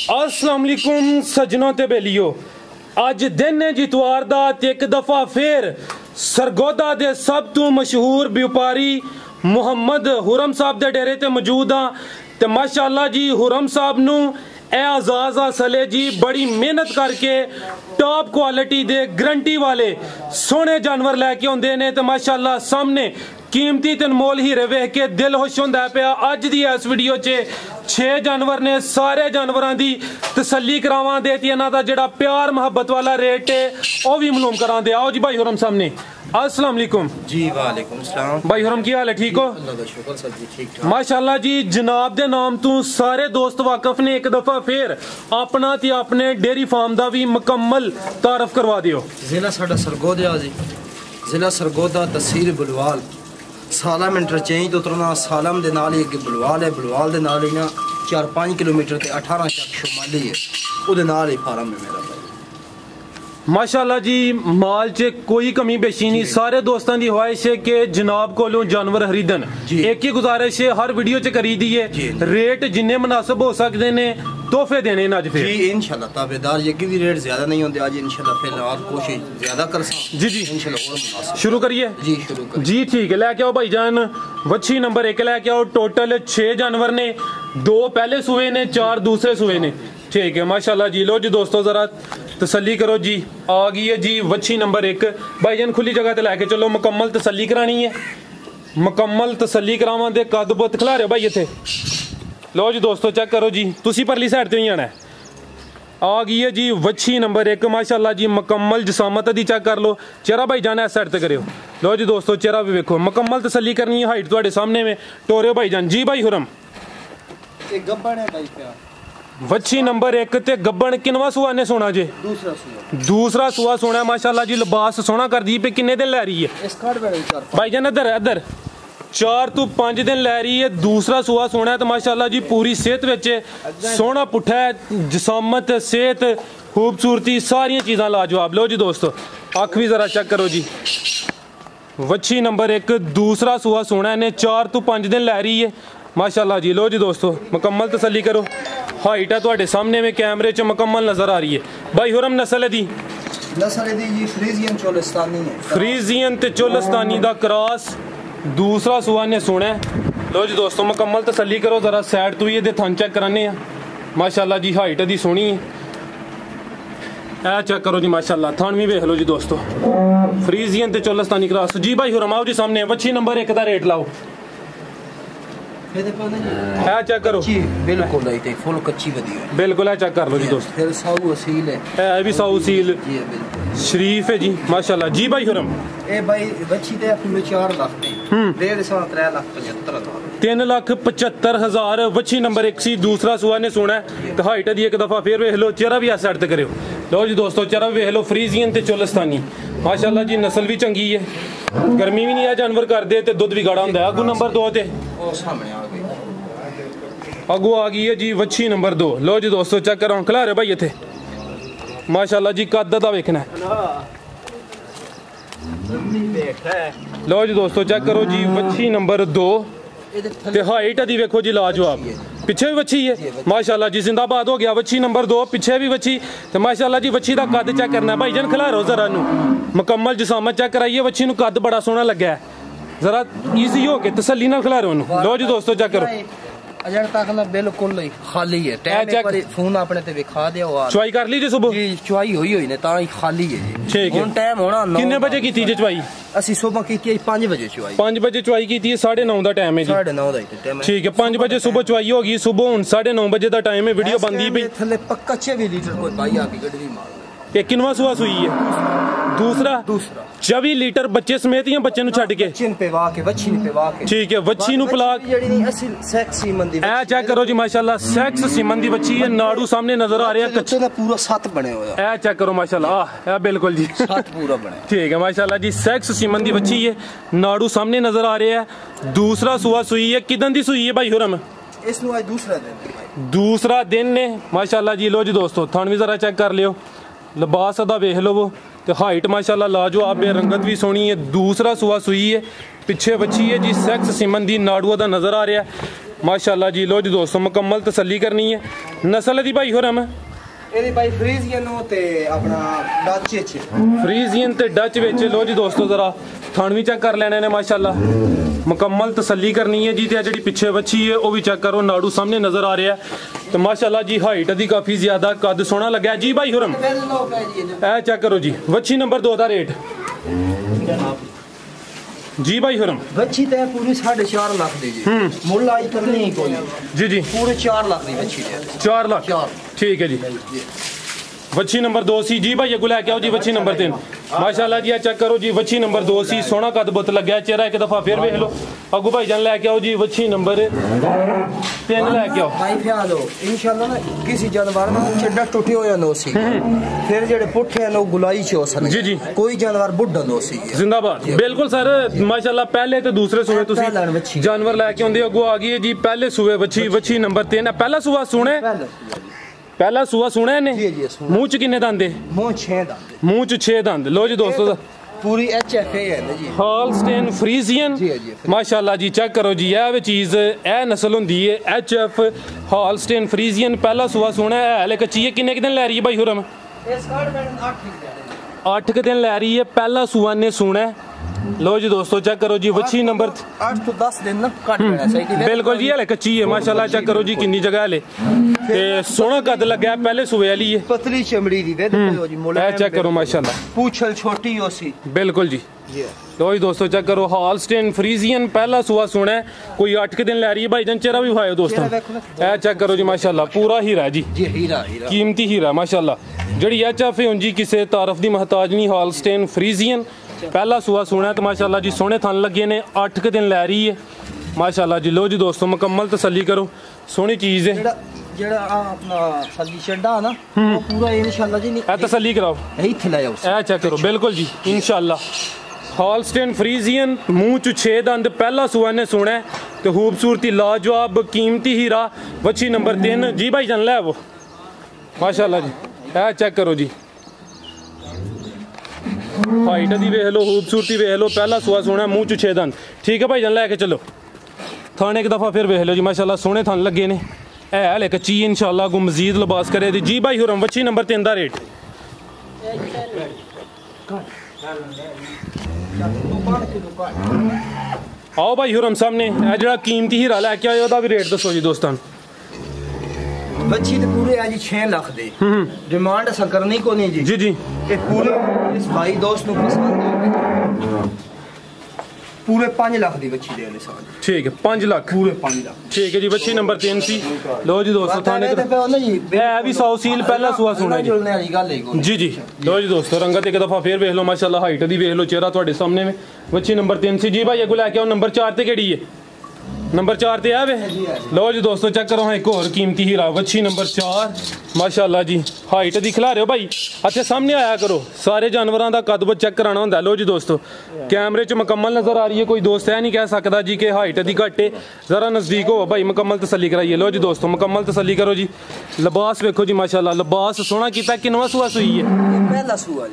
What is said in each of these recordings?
अस्सलाम वालेकुम सज्जनों ते बेलियो, अज दिन है जितवार दा ते एक दफा फिर सरगोदा दे सब तो मशहूर व्यापारी मुहम्मद हुरम साहब दे डेरे ते मौजूद हाँ। ते माशाअल्लाह जी हुरम साहब नू ए आजाज हासिल है जी, बड़ी मेहनत करके टॉप क्वालिटी दे गारंटी वाले सोने जानवर लैके आउंदे ने। ते माशाअल्लाह सामने कीमती ते अनमोल हीरे वेख के दिल खुश होंदा पिया। अज दी इस वीडियो च 6 जानवर ने, सारे जानवरां दी तसल्ली करावां दे ते इन्हां दा जेड़ा प्यार मोहब्बत वाला रेट है वह भी मालूम करां दे। आओ जी भाई हुरम सामने। अस्सलाम वालेकुम जी। वालेकुम सलाम भाई हुरम, की हाल है? ठीक हो? अल्लाह दा शुक्र सर जी, ठीक ठाक माशाअल्लाह जी। जनाब दे नाम तो सारे दोस्त वाकफ ने, एक दफा फिर अपना ते अपने डेयरी फार्म दा भी मुकम्मल तारफ करवा दियो। जिला साडा सरगोदा जी, जिला सरगोदा, तहसील बुलवाल, सालम इंटरचेंज तो उतरना सालम दे नाल ही अगे बुलवाल है, बुलवाल दे नाल ही ना 4-5 किलोमीटर ते 18 चक शुमाली है, उहदे नाल ही फार्म है मेरा भाई। माशाअल्लाह जी, माल च कोई कमी पेशी नहीं। सारे दोस्तों की ख्वाहिश है कि जनाब कोलों जानवर खरीदन। एक ही गुजारिश है, हर वीडियो च करी दी है, रेट जिन्ने मुनासिब हो सकते ने तोहफे देने अज फिर जी इंशाल्लाह। ताबेदार ये भी रेट ज्यादा नहीं होंगे आज इंशाल्लाह, फिलहाल कोशिश ज्यादा कर जी जी इंशाल्लाह और मुनासिब। शुरू करिए जी, शुरू करिए जी। ठीक है, लेके आओ भाईजान वच्छी नंबर 1 लेके आओ। टोटल 6 जानवर ने, 2 पहले सुए ने, 4 दूसरे सुए ने। ठीक है माशाल्लाह जी। लो जी दोस्तों जरा तसल्ली करो जी, आ गई है जी वच्छी नंबर 1। भाईजान खुली जगह ते लेके चलो, मुकम्मल तसल्ली करानी है, मुकम्मल तसल्ली करावां दे। कद बुत खिला रहे हो भाई इत्थे? लो जी दोस्तों चेक करो जी, तुसी परली साइड ते ही आना है। आ गई है जी वच्छी नंबर 1 माशाल्लाह जी। मुकम्मल जसामत दी चेक कर लो। चेहरा भाई जाना इस साइड ते करियो। लो जी दोस्तों चेहरा भी वेखो, मुकम्मल तसल्ली करनी है। हाइट तुहाडे सामने में टोरियो भाई जान जी। भाई हुरम गब्बड़ है भाई प्यार वच्छी नंबर 1 ते गब्बन किनवा सुआ ने सोना जे? दूसरा सुआ सोना माशाल्लाह जी। लिबास सोना कर दी पे। किन्ने दिन लै रही है भाई जान? इधर इधर 4 तो 5 दिन लै रही है। दूसरा सुआ सोना है तो माशाल्लाह जी पूरी सेहत विच सोना पुट्ठा है, जसामत, सेहत, खूबसूरती सारियां चीज़ां लाजवाब। लो जी दोस्तों अख भी जरा चेक करो जी। वच्छी नंबर 1 दूसरा सुआ सोना ने, 4 तो 5 दिन लै रही है माशाल्लाह जी। लो जी दोस्तों मुकम्मल तसल्ली करो। हाइट है तुहाडे सामने में कैमरे च मुकम्मल नजर आ रही है। भाई हुरम नस्ल दी जी फ्रीजियन चोलिस्तानी है, फ्रीजियन ते चोलिस्तानी दा क्रॉस। दूसरा सुआ ने सोना है। लो जी दोस्तों मुकम्मल तसल्ली करो जरा। सैड तो ये थन चेक कराने माशाल्लाह जी। हाइट दी सोहनी है, ए चेक करो जी माशाल्लाह। थन भी वेख लो जी दोस्तों, फ्रीजियन ते चोलिस्तानी क्रॉस जी। भाई हुरम आओ जी सामने। वच्छी नंबर 1 का रेट लाओ। है चेक करो बिल्कुल फुल कच्ची वधिया, बिल्कुल है चेक कर लो जी दोस्तों। फिर साऊ असील है भी साऊ असील शरीफ है जी माशाल्लाह जी। भाई हुरम ए भाई बच्ची ते अपने 4 लाख ने, 3,75,000 वच्छी नंबर 1 सी। दूसरा सुआ ने सोना है तो हाइट दी एक दफा फिर वेख लो। चेहरा भी इस साइड ते करियो। लो जी दोस्तों चेहरा भी वेख लो। फ्रीजियन ते चोलिस्तानी माशाल्लाह जी। नस्ल भी चंगी है, गर्मी भी नहीं है जानवर कर दे ते दुध भी गाढ़ा होंदा है। अगू नंबर 2 ते अगू आ गई है जी वच्छी नंबर 2। लो जी दोस्तों चेक करो, खिला रहे भाई इत्थे माशाल्लाह जी। कद दा वेखना है। लो जी दोस्तों चेक करो जी वच्छी नंबर 2 ते हाइट दी वेखो जी लाजवाब। पिछे भी वच्छी है माशाल्लाह जी। जिंदाबाद हो गया वच्छी नंबर 2। पिछे भी वच्छी ते माशाल्लाह जी। वच्छी दा कद चेक करना है भाई जान, खिला रो जरा नू। मुकम्मल जसामत चेक कराइए। वच्छी नू कद बड़ा सोहना लगा है, जरा ईजी हो के तसल्ली नाल खिला रो नू। लो जी दोस्तों चेक करो। अजर तक ना बिल्कुल खाली है। टाइम एक बार फोन अपने ते विखा दिया। चवाई कर ली जी सुबह? जी चवाई हुई ने ता ही खाली है जी। ठीक है, हुन टाइम होना 9। कितने बजे की थी जी चवाई? असि सुबह की 5 बजे चवाई। 5 बजे चवाई की थी। 9:30 दा टाइम है जी। 9:30 दा टाइम है। ठीक है 5 बजे सुबह चवाई होगी। सुबह हुन 9:30 बजे दा टाइम है। वीडियो बंदी पे थले पक्का 6 लीटर कोई भाई आके गड्डी मार। ये किनवा सुआ सुई है? दूसरा 24 लीटर बच्चे समेत या बच्चे नु छड्ड के? ठीक है वच्छी नु पिला ए चेक करो जी माशाल्लाह। सेक्स सीमन दी बच्ची है। नाड़ू सामने नजर आ रहा है, कच्चे दा पूरा 7 बने हुआ है। ए चेक करो माशाल्लाह। बिल्कुल जी 7 पूरा बने। ठीक है माशाल्लाह जी। सेक्स सीमन दी बच्ची है, नाड़ू सामने नजर आ रहे है। दूसरा सुआ सुई है। किदन दी सुई है भाई हुरम? इसनु आज दूसरा दिन ने माशाल्लाह जी। लो जी दोस्तों थन भी जरा चेक कर लियो, लिबास अदा वेख लो वो। तो हाइट माशाल्लाह लाजवाब है, रंगत भी सोहनी है। दूसरा सुआ सुई है। पिछे बच्ची है जी। सेक्स सीमन दी नाड़ू दा नजर आ रहा है। माशाल्लाह जी। लो जी दोस्तों मुकम्मल तसल्ली करनी है। नस्ल दी भाई हुरम ਇਹਦੀ ਭਾਈ ਫਰੀਜ਼ੀਅਨ ਤੇ ਆਪਣਾ ਡੱਚ ਚ फ्रीजियन ते डच विच। लो जी दोस्तों जरा थन भी चेक कर लेने ने माशाल्लाह। मुकम्मल तसल्ली करनी है जी। ते जेहड़ी पिछे वच्छी है वो भी चेक करो, नाड़ू सामने नजर आ रहा है। तो माशाल्लाह जी हाइट दी काफी ज्यादा कद सोहना लगा जी भाई हुरम। ए चेक करो जी वच्छी नंबर 2 दा रेट जी भाई हुरम। वच्छी ते पूरी 4.5 लाख दी जी। मुल आज करनी ही कोई जी जी पूरे 4 लाख दी वच्छी है। 4 लाख ठीक है जी। वच्छी नंबर 2 सी जी भाई अगू लैके आओ जी। वच्छी नंबर 3 माशाल्लाह जी चेक करो जी। वच्छी नंबर 2 सी सोहना कद बुत लग्या चेहरा एक दफा फिर वेख लो। अगू भाई जान लैके आओ जी। वच्छी नंबर 3 लैके आओ भाई ख्याल हो इंशाल्लाह ना किसी जानवर ना चड्डा टूटे हो जानो सी फिर जेड़े पुठे हैं गुलाई च हो सन जी जी। कोई जानवर बुढ़ा नो सी जिंदाबाद बिल्कुल सर माशाल्लाह। पहले तो दूसरे सूबे तुसी जानवर लैके आंदे अगू आ गई है जी। पहले सूबे वच्छी नंबर 3 पहला सूबा सुने पहला सूआ सुने ने मुंह च किन्ने दंद मुंह 6 दंद मुंह च 6 दंद। लो जी दोस्तों पूरी HFA है जी हॉलस्टेन फ्रीजियन माशाल्लाह जी। चेक करो जी यह चीज ए नस्ल होंदी है HF हॉलस्टेन फ्रीजियन। पहला सूआ सुना है हले कच्ची है। किन्ने दिन लै रही है भाई हुरम? 8 दिन लै रही है। पहला सूआ ने सुना है। लो जी दोस्तों चेक करो जी वच्छी नंबर 8 तो 10 दिन ना कट गया बिल्कुल जी हले कच्ची है माशाल्लाह। चेक करो जी किन्नी जगह हले ते सोहना कद लगा पहले सूबे वाली है। पतली चमड़ी दी वेद हो जी मोला चेक करो माशाल्लाह। पूछल छोटी हो सी बिल्कुल जी। लो जी दोस्तों चेक करो हॉलस्टेन फ्रीजियन पहला सूआ सुना है। कोई 8 दिन लै रही है भाई जान। चेहरा भी भाई दोस्तों ए चेक करो जी माशाल्लाह पूरा हीरा जी हीरा कीमती हीरा माशाल्लाह। जड़ी HF है जी किसी तारफ दी महताज नहीं। हॉलस्टेन फ्रीजियन पहला सूआ सुना है तो माशाल्लाह जी सोहने थन लगे ने। 8 दिन लै रही है माशाल्लाह जी। लो जी दोस्तों मुकम्मल तसल्ली करो सोहनी चीज है। जेड़ा अपना सल्ली चड्डा ना वो पूरा इंशाल्लाह जी नहीं तसल्ली कराओ इथे ले आओ ए चेक करो बिल्कुल जी इंशाल्लाह। हॉलस्टेन फ्रीजियन मुंह च 6 दंद पहला सूआ ने सुना है तो खूबसूरती लाजवाब कीमती हीरा। वच्छी नंबर 3 जी भाई जान लै वो माशाल्लाह जी। ए चेक करो जी हाइट दी वेख लो खूबसूरती वेख लो। पहला सूआ सुना है मुंह च 6 दंद ठीक है भाई जान लैके चलो। थाने एक दफा फिर वेख लो जी माशाल्लाह सोहने थन लगे ने। है हले कच्ची इंशाल्लाह अगू मजीद लिबास करे दी जी भाई हुरम। वच्छी नंबर 3 दा रेट आओ भाई हुरम सामने ए जेड़ा कीमती हीरा लैके आए ओदा भी रेट दसो जी दोस्तान। बच्ची तो पूरे आज 6 लाख दे डिमांड असा करनी को नहीं जी जी ये पूरे इस भाई दोस्त को पसंद पूरे 5 लाख दी बच्ची दे ठीक है 5 लाख पूरे 5 लाख ठीक है जी। बच्ची नंबर 3 सी। लो जी दोस्तों थाने है भी 100 सील पहला सूआ सुना जी जी। लो जी दोस्तों रंगत एक दफा फिर वेख लो माशाल्लाह हाइट दी वेख लो चेहरा ਤੁਹਾਡੇ सामने में। बच्ची नंबर 3 सी जी भाई अगू लैके आओ। नंबर 4 ते केड़ी है? नंबर 4 ते है वे। लो जी दोस्तों चेक करो हाँ एक और कीमती हीरा वच्छी नंबर 4 माशाल्लाह जी। हाइट दिखला रहे हो भाई अच्छा सामने आया करो सारे जानवरों का कद चेक कराना होंदा। लो जी दोस्तों कैमरे च मुकम्मल नजर आ रही है। कोई दोस्त है नहीं कह सकता जी कि हाइट दी घट है। जरा नजदीक हो भाई मुकम्मल तसल्ली कराइए। लो जी दोस्तों मुकम्मल तसल्ली करो जी। लिबास वेखो जी माशाल्लाह लिबास सोहना कीता। किनवा सूआ सुई है?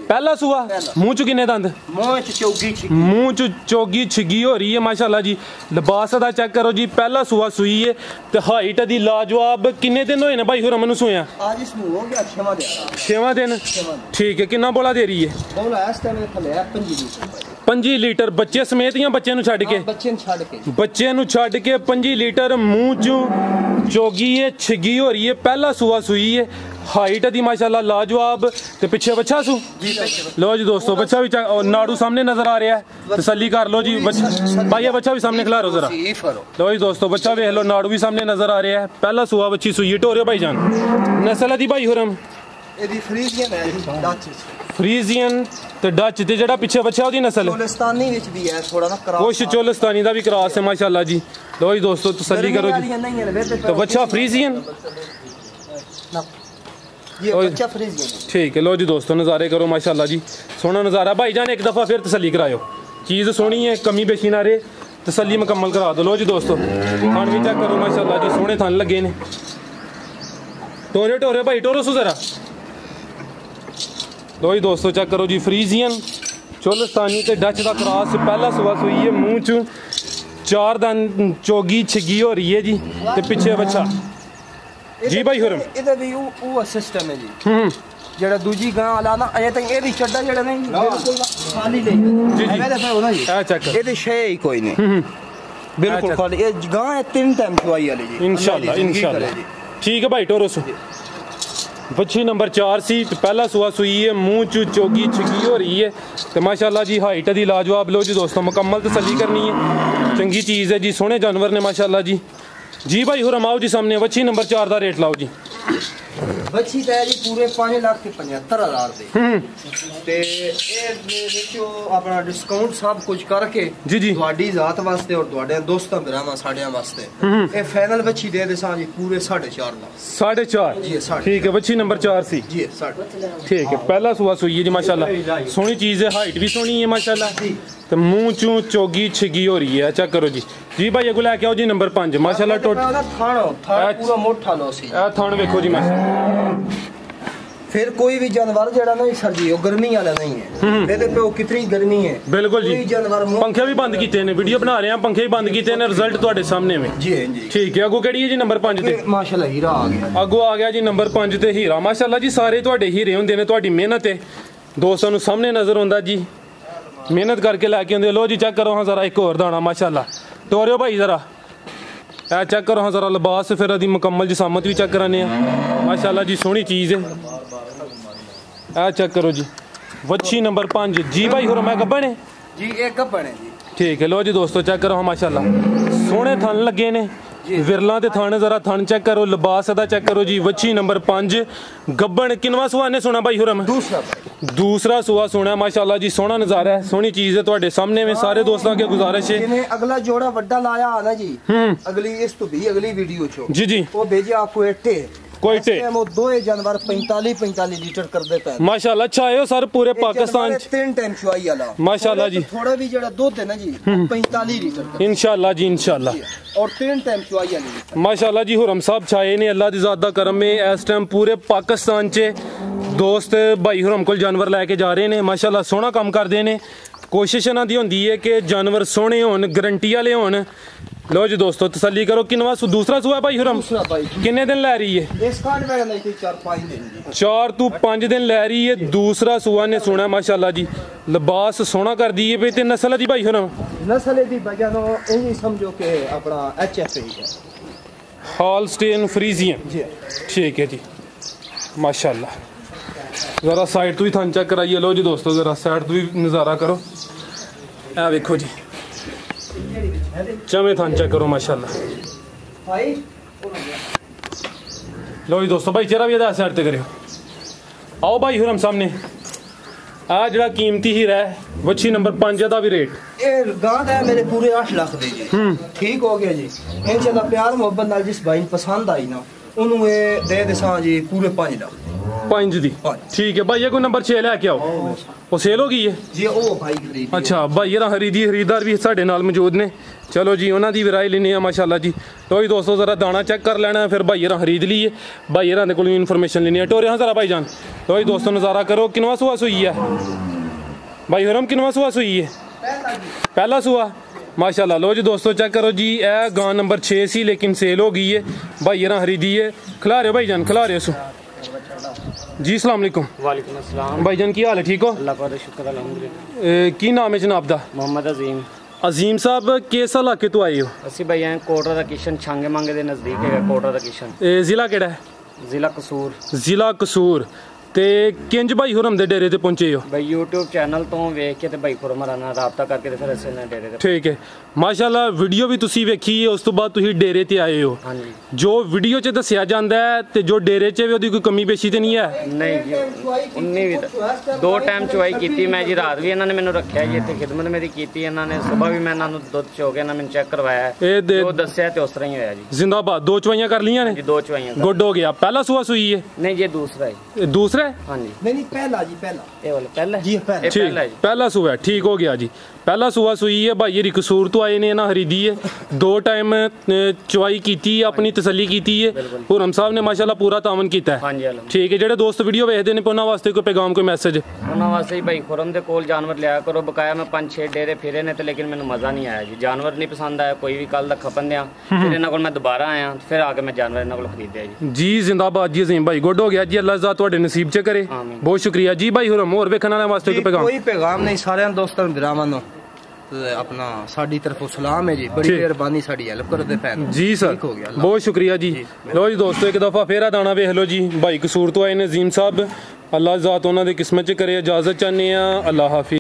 पहला सूआ। मुंह च किन्ने दंद? मुंह च चौगी छिगी हो रही है माशाल्लाह जी। लिबास दा चेक करो जी पहला सूआ सुई है ते हाइट दी लाजवाब। किन्ने दिन होए ने भाई हुरम नूं सोया? आज इसमें हो गया 6वां दिन ठीक है। किन्ना बोला दे रही है? बोला इस टाइम थले 5 लीटर 5 लीटर बच्चे समेत या बच्चे नूं छड्ड के? बच्चे नूं छड्ड के 5 लीटर मुंह चों चोगी है छिगी हो रही है। पहला सूआ सुई है हाइट दी माशाल्लाह लाजवाब ते पिछे बच्चा सू। लो जी दोस्तों बच्चा भी नाड़ू सामने नजर आ रहा है तसल्ली कर लो जी। भाई ये बच्चा भी सामने खिला रो जरा। लो जी दोस्तों बच्चा वेख लो नाड़ू भी सामने नजर आ रहा है। पहला सूआ बच्ची सुई टोरियो भाई जान। नस्ल दी भाई हुरम फ्रीजियन ते डच ते जेड़ा पिछे बच्चा ओदी नस्ल चोलिस्तानी विच भी है थोड़ा ना क्रॉस कुछ चोलिस्तानी दा भी क्रॉस है माशाल्लाह जी। लो जी दोस्तों तसल्ली करो जी। तो बच्चा फ्रीजियन ये बच्चा फ्रीजियन ठीक है। लो जी दोस्तों नज़ारे करो माशाल्लाह जी सोहना नज़ारा। भाई जान एक दफ़ा फिर तसल्ली करायो चीज़ सोहनी है कमी बेशी ना रहे तसल्ली मुकम्मल करा दो। लो जी दोस्तों थान भी चेक करो माशाल्लाह जी सोहने थान लगे ने। टोरे टोरे भाई टोरो सु जरा। लो जी दोस्तों चेक करो जी फ्रीजियन चोलिस्तानी ते डच दा क्रॉस पहला सूआ सुई है मुंह च 4 दिन चोगी छिगी हो रही है जी ते पिछे बच्चा जी भाई हुरम ਇਹਦਾ ਵੀ ਉਹ ਸਿਸਟਮ ਹੈ ਜੀ ਜਿਹੜਾ ਦੂਜੀ ਗਾਂ ਵਾਲਾ ਨਾ ਅਜੇ ਤੱਕ ਇਹਦੀ ਚੱਡਾ ਜਿਹੜਾ ਨਹੀਂ ਬਿਲਕੁਲ ਖਾਲੀ ਲਈ ਜੀ ਜੀ ਐਵੇਂ ਤਾਂ ਹੋਣਾ ਜੀ ਆ ਚੱਕ ਇਹਦੇ ਸ਼ੈ ਹੀ ਕੋਈ ਨਹੀਂ ਬਿਲਕੁਲ ਖਾਲੀ ਇਹ ਗਾਂ ਹੈ 3 ਟਾਈਮ ਚਵਾਈ ਵਾਲੀ ਜੀ इंशाल्लाह ठीक है भाई टोरस बच्ची नंबर 4 सी तो पहला सुआ सुई है मुंह चू चोगी छिगी हो रही है तो माशाल्लाह जी हाइट दी लाजवाब लो जी दोस्तों मुकम्मल तसल्ली करनी है चंगी चीज़ है जी सोहने जानवर ने माशाल्लाह जी भाई हुरम आओ जी सामने बच्ची नंबर 4 का रेट लाओ जी ਬੱਚੀ ਤਾਂ ਜੀ ਪੂਰੇ 5,75,000 ਦੇ ਤੇ ਇਹ ਵਿੱਚੋਂ ਆਪਣਾ ਡਿਸਕਾਊਂਟ ਸਭ ਕੁਝ ਕਰਕੇ ਜੀ ਜੀ ਤੁਹਾਡੀ ਜ਼ਾਤ ਵਾਸਤੇ ਔਰ ਤੁਹਾਡੇ ਦੋਸਤਾਂ ਭਰਾਵਾਂ ਸਾਡਿਆਂ ਵਾਸਤੇ ਇਹ ਫਾਈਨਲ ਬੱਚੀ ਦੇ ਸਾਂ ਜੀ ਪੂਰੇ 4.5 ਦਾ 4.5 जी 4.5 ठीक है बच्ची नंबर 4 सी जी 4.5 ठीक है पहला सुआ सुई है जी माशाल्लाह सोहनी चीज़ है हाइट भी सोहनी है माशाल्लाह तो मुंह चू चोगी छिगी हो रही है चेक करो जी भाई अगो लैके आओ जी नंबर 5 माशाल्लाह ਥਣ ਪੂਰਾ ਮੋਟਾ ਲੋ ਸੀ ਇਹ ਥਣ ਵੇਖੋ ਜੀ ਮਾਸ਼ਾਅੱਲਾ फिर कोई भी जानवर जेड़ा नहीं सर जी वो गर्मी वाला नहीं है ਇਹਦੇ पे कितनी गर्मी है बिल्कुल जी जानवर पंखे भी बंद कीते ने वीडियो बना रहे हैं पंखे भी बंद कीते ने रिजल्ट ਤੁਹਾਡੇ सामने में जी जी ठीक है अगो ਕਿਹੜੀ ਹੈ ਜੀ नंबर 5 ਤੇ माशाल्लाह हीरा आ गया अगो आ गया जी नंबर 5 ਤੇ ਹੀਰਾ ਮਾਸ਼ਾਅੱਲਾ ਜੀ ਸਾਰੇ ਤੁਹਾਡੇ ਹੀਰੇ ਹੁੰਦੇ ਨੇ ਤੁਹਾਡੀ ਮਿਹਨਤ ਹੈ ਦੋਸਤਾਂ ਨੂੰ ਸਾਹਮਣੇ ਨਜ਼ਰ ਆਉਂਦਾ ਜੀ ਮਿਹਨਤ ਕਰਕੇ ਲੈ ਕੇ ਆਉਂਦੇ ਲੋ ਜੀ ਚੈੱਕ ਕਰੋ ਹਾਂ ਜ਼ਰਾ ਇੱਕ ਹੋਰ ਦਾਣਾ ਮਾਸ਼ਾਅੱਲਾ ਤੋਰਿਓ ਭਾਈ ਜ਼ਰਾ ਇਹ ਚੈੱਕ ਕਰੋ ਹਾਂ ਜ਼ਰਾ ਲਿਬਾਸ ਫਿਰ ਇਹਦੀ ਮੁਕੰਮਲ ਜਿਸਾਮਤ ਵੀ ਚੈੱਕ ਕਰਾਨੇ ਆ ਮਾਸ਼ਾਅੱਲਾ ਜੀ ਸੋਹਣੀ ਚੀਜ਼ ਹੈ ਇਹ ਚੈੱਕ ਕਰੋ ਜੀ ਵੱਛੀ ਨੰबर 5 जी भाई ਹੋਰ ਮੈਂ ਗੱਬਣ ਹੈ जी एक गब्बन है जी ठीक है लो जी दोस्तों चेक करो माशाल्लाह सोहने थन लगे ने विरला ते थन जरा थन चेक करो लिबास दा चेक करो जी वच्छी नंबर 5 गब्बन किनवा सुआ ने सुना भाई हुरम दूसरा सुआ सुना माशाल्लाह जी सोहना नजारा है सोहनी चीज है ਤੁਹਾਡੇ सामने में सारे दोस्तों के गुजारिश है जिन्हें अगला जोड़ा वड्डा लाया है ना जी अगली इस तो भी अगली वीडियो छो जी वो भेजे आपको एटे कोई टे वो दो जानवर 45 लीटर कर देता है माशाल्लाह अच्छा है सर पूरे पाकिस्तान 3 टाइम चुआई वाला माशाल्लाह जी थोड़ा भी जड़ा दूध है ना जी 45 लीटर इंशाल्लाह जी इंशाल्लाह और 3 टाइम चुआई वाली माशाल्लाह जी हुरम साहब छाए ने अल्लाह दी ज़ात दा करम में इस टाइम पूरे पाकिस्तान च दोस्त भाई हुरम को जानवर लैके जा रहे हैं माशाल्लाह सोहना काम करते हैं कोशिश इन्हां दी हुंदी है कि जानवर सोहने होन गारंटी वाले होन लो जी दोस्तों तसल्ली करो किनवा दूसरा सुआ भाई हुरम किन्ने दिन लै रही है इस कार्ड में नहीं 4-5 दिन 4 to 5 दिन लै रही है दूसरा सुआ ने सोना माशाल्लाह जी लिबास सोना कर दी है ते नस्ल दी भाई हुरम नस्ल दी वजह नो यही समझो कि अपना एचएफ है हॉलस्टेन फ्रीजियन जी ठीक है जी माशाल्लाह जरा साइड तो भी थन चेक कराइए लो जी दोस्तों जरा साइड तो भी नज़ारा करो ए देखो जी चमे थान चेक करो माशाल्लाह भाई लो जी दोस्तों भाई चेहरा भी अदा साइड ते करियो आओ भाई हुरम सामने आ जड़ा कीमती हीरा है वच्छी नंबर 5 दा भी रेट ये गांव है मेरे पूरे 8 लाख दे जी ठीक हो गया जी इंशाल्लाह प्यार मोहब्बत नाल जिस भाई पसंद आई ना उन्होंने ये दे देसा जी पूरे 5 लाख 5 दी ठीक है भाई ये कोई नंबर 6 लेके आओ वो सेल हो गई है जी ओ भाई खरीद अच्छा भाई ये खरीदार भी साढ़े नाल मौजूद ने चलो जी उन्होंने भी राय लेनी है माशाल्लाह जी तो जी दोस्तों जरा दाना चेक कर लेना है फिर भाई खरीद लीए भाई को इन्फॉर्मेशन लेनी है टोरे हाँ जरा भाई जान तो जी दोस्तों नज़ारा करो किनवा सुआ सुई है भाई हुरम किनवा सुआ सुई है पहला सुआ माशाल्लाह लो जी दोस्तों चेक करो जी ए गां नंबर 6 सी लेकिन सेल हो गई है भाई खरीदी है खिला रहे हो भाई जान खिला रहे हो जी अस्सलाम वालेकुम वालेकुम अस्सलाम भाईजान की हाल है ठीक हो अल्लाह का शुक्र अल्हम्दुलिल्लाह की नाम है जनाब दा मोहम्मद अजीम अजीम साहब किस इलाके तो आए हो ਅਸੀਂ ਭਾਈ ਐਂ ਕੋਟਰਾ ਦਾ ਕਿਸ਼ਨ ਛਾਂਗੇ ਮੰਗੇ ਦੇ ਨਜ਼ਦੀਕ ਹੈਗਾ ਕੋਟਰਾ ਦਾ ਕਿਸ਼ਨ ਜ਼ਿਲ੍ਹਾ ਕਿਹੜਾ ਹੈ ਜ਼ਿਲ੍ਹਾ ਕਸੂਰ ਜ਼ਿਲ੍ਹਾ ਕਸੂਰ ਤੇ ਕਿੰਜ ਭਾਈ ਹੁਰਮ ਦੇ ਡੇਰੇ ਤੇ ਪਹੁੰਚੇ ਹੋ ਭਾਈ YouTube ਚੈਨਲ ਤੋਂ ਵੇਖ ਕੇ ਤੇ ਭਾਈ ਹੁਰਮ ਨਾਲ ਰਾਬਤਾ ਕਰਕੇ ਤੇ ਫਿਰ ਅਸੀਂ ਨਾ ਡੇਰੇ ਤੇ ਠੀਕ ਹੈ ਮਾਸ਼ਾਅੱਲਾ ਵੀਡੀਓ ਵੀ ਤੁਸੀਂ ਵੇਖੀ ਹੈ ਉਸ ਤੋਂ ਬਾਅਦ ਤੁਸੀਂ ਡੇਰੇ ਤੇ ਆਏ ਹੋ ਹਾਂਜੀ ਜੋ ਵੀਡੀਓ 'ਚ ਦੱਸਿਆ ਜਾਂਦਾ ਹੈ ਤੇ ਜੋ ਡੇਰੇ 'ਚ ਵੀ ਉਹਦੀ ਕੋਈ ਕਮੀ ਪੇਸ਼ੀ ਤੇ ਨਹੀਂ ਹੈ ਨਹੀਂ ਜੀ 19 ਵੀ ਦੋ ਟਾਈਮ ਚੁਆਈ ਕੀਤੀ ਮੈਂ ਜੀ ਰਾਤ ਵੀ ਇਹਨਾਂ ਨੇ ਮੈਨੂੰ ਰੱਖਿਆ ਜੀ ਇੱਥੇ ਖਿਦਮਤ ਮੇਰੀ ਕੀਤੀ ਇਹਨਾਂ ਨੇ ਸਵੇਰ ਵੀ ਮੈਂ ਇਹਨਾਂ ਨੂੰ ਦੁੱਧ ਚੋ ਕੇ ਇਹਨਾਂ ਮੈਨੂੰ ਚੈੱਕ ਕਰਵਾਇਆ ਜੋ ਦੱਸਿਆ ਤੇ ਉਸ ਤਰ੍ਹਾਂ ਹੀ ਹੋਇਆ ਜੀ ਜ਼ਿੰਦਾਬਾਦ ਦੋ ਚਵਾਈਆਂ ਕਰ ਲੀਆਂ ਨੇ ਜੀ ਦੋ ਚੁਆਈਆਂ ਗੁੱਡ ਹੋ ਗਿਆ ਪਹਿਲਾ ਸੂਆ ਸੂਈ ਹੈ ਨਹੀਂ ਜੀ ਦੂਸਰਾ ਹੈ दूसरा ਹਾਂਜੀ नहीं पहला जी पहला ਇਹ ਵਾਲਾ ਪਹਿਲਾ जी पहला ਇਹ ਪਹਿਲਾ ਜੀ पहला सुबह ठीक हो गया जी ਪਹਿਲਾ ਸੂਆ ਸੂਈ ਹੈ ਭਾਈ ਹਰੀ ਕਸੂਰ ਤੋਂ ਆਏ ਨੇ ਇਹਨਾਂ ਖਰੀਦੀ ਹੈ 2 ਟਾਈਮ ਚਵਾਈ ਕੀਤੀ ਆਪਣੀ ਤਸੱਲੀ ਕੀਤੀ ਹੈ ਹੁਰਮ ਸਾਹਿਬ ਨੇ ਮਾਸ਼ਾਅੱਲਾ ਪੂਰਾ ਤਾਮਨ ਕੀਤਾ ਹੈ ਹਾਂਜੀ ਠੀਕ ਹੈ ਜਿਹੜੇ ਦੋਸਤ ਵੀਡੀਓ ਵੇਖਦੇ ਨੇ ਉਹਨਾਂ ਵਾਸਤੇ ਕੋਈ ਪੈਗਾਮ ਕੋਈ ਮੈਸੇਜ ਉਹਨਾਂ ਵਾਸਤੇ ਹੀ ਭਾਈ ਖੁਰਮ ਦੇ ਕੋਲ ਜਾਨਵਰ ਲਿਆ ਕਰੋ ਬਕਾਇਆ ਮੈਂ 5-6 ਡੇਰੇ ਫਿਰੇ ਨੇ ਤੇ ਲੇਕਿਨ ਮੈਨੂੰ ਮਜ਼ਾ ਨਹੀਂ ਆਇਆ ਜੀ ਜਾਨਵਰ ਨਹੀਂ ਪਸੰਦ ਆਇਆ ਕੋਈ ਵੀ ਕੱਲ ਦਾ ਖਪਨ ਦਿਆਂ ਫਿਰ ਇਹਨਾਂ ਕੋਲ ਮੈਂ ਦੁਬਾਰਾ ਆਇਆ ਫਿਰ ਆ ਕੇ ਮੈਂ ਜਾਨਵਰ ਇਹਨਾਂ ਕੋਲ ਖਰੀਦਿਆ ਜੀ ਜ਼ਿੰਦਾਬਾਦ ਜੀ ਅਜ਼ੀਮ ਭਾਈ ਗੁੱਡ ਹੋ ਗਿਆ ਜੀ ਅੱਲਾਹ ਜ਼ਾਤ ਤੁਹਾਡੇ ਨਸੀਬ 'ਚ ਕਰੇ ਬਹੁਤ ਸ਼ੁਕਰੀਆ ਜੀ ਭਾਈ ਹੁਰਮ ਹੋਰ ਵੇਖਣ ਵਾਲਿਆਂ ਵਾਸਤੇ ਕੋਈ ਪੈਗਾਮ ਨਹੀਂ ਸਾਰਿਆਂ ਦੋਸਤਾਂ ਵੀਰਾਂ ਨੂੰ अपना साड़ी तरफों सलाम है जी बड़ी मेहरबानी साड़ी हेल्प कर दे पैन जी सर बहुत शुक्रिया जी लो जी दोस्तों एक दफ़ा फेरा दाना वेख लो जी भाई कसूर तो आए ने अजीम साहब अल्लाह ज़ात उन्होंने किस्मत च करे इजाज़त चाहते हैं अल्लाह हाफिज़।